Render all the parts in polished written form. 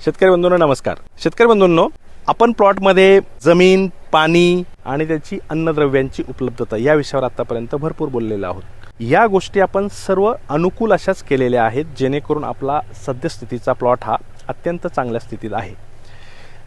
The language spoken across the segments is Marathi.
शेतकरी बंधूंनो नमस्कार. शेतकरी बंधूंनो, आपण प्लॉटमध्ये जमीन, पाणी आणि त्याची अन्नद्रव्यांची उपलब्धता या विषयावर आतापर्यंत भरपूर बोललेलो आहोत. या गोष्टी आपण सर्व अनुकूल अशाच केलेल्या आहेत जेणेकरून आपला सद्यस्थितीचा प्लॉट हा अत्यंत चांगल्या स्थितीत आहे.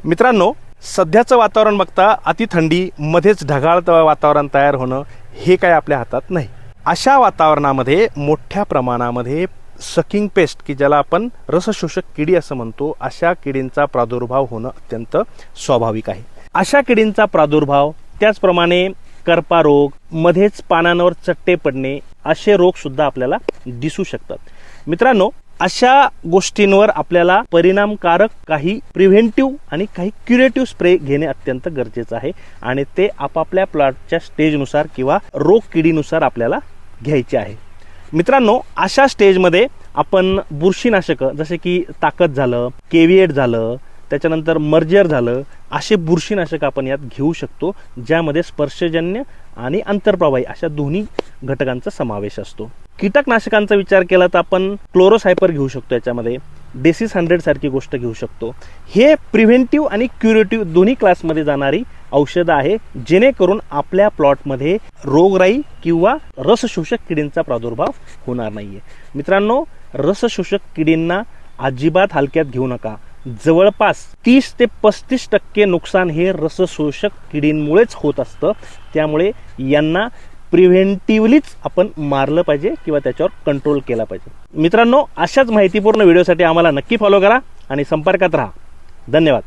मित्रांनो, सध्याचं वातावरण बघता अति थंडी मध्येच ढगाळ वातावरण तयार होणं हे काय आपल्या हातात नाही. अशा वातावरणामध्ये मोठ्या प्रमाणामध्ये सकिंग पेस्ट की ज्याला आपण रसशोषक किडी असं म्हणतो, अशा किडींचा प्रादुर्भाव होणं अत्यंत स्वाभाविक आहे. अशा किडींचा प्रादुर्भाव, त्याचप्रमाणे करपा रोग, मध्येच पानांवर चट्टे पडणे असे रोग सुद्धा आपल्याला दिसू शकतात. मित्रांनो, अशा गोष्टींवर आपल्याला परिणामकारक काही प्रिव्हेंटिव्ह आणि काही क्युरेटिव्ह स्प्रे घेणे अत्यंत गरजेचं आहे आणि ते आपापल्या प्लॉटच्या स्टेजनुसार किंवा रोग किडीनुसार आपल्याला घ्यायचे आहे. मित्रांनो, अशा स्टेजमध्ये आपण बुरशीनाशकं जसे की ताकद झालं, केविएट झालं, त्याच्यानंतर मर्जर झालं, असे बुरशीनाशक आपण यात घेऊ शकतो ज्यामध्ये स्पर्शजन्य आणि अंतर्प्रवाही अशा दोन्ही घटकांचा समावेश असतो. कीटकनाशकांचा विचार केला तर आपण क्लोरोसायपर घेऊ शकतो, याच्यामध्ये डेसिस 100 सारखी गोष्ट घेऊ शकतो. हे प्रिव्हेंटिव्ह आणि क्युरेटिव्ह दोन्ही क्लासमध्ये जाणारी औषधं आहे जेणेकरून आपल्या प्लॉटमध्ये रोगराई किंवा रसशोषक किडींचा प्रादुर्भाव होणार नाहीये. मित्रांनो, रसशोषक किडींना अजिबात हलक्यात घेऊ नका. जवळपास 30 ते 35% नुकसान हे रसशोषक किडींमुळेच होत असतं. त्यामुळे यांना प्रिव्हेंटिव्हलीच आपण मारलं पाहिजे किंवा त्याच्यावर कंट्रोल केला पाहिजे. मित्रांनो, अशाच माहितीपूर्ण व्हिडिओसाठी आम्हाला नक्की फॉलो करा आणि संपर्कात राहा. धन्यवाद.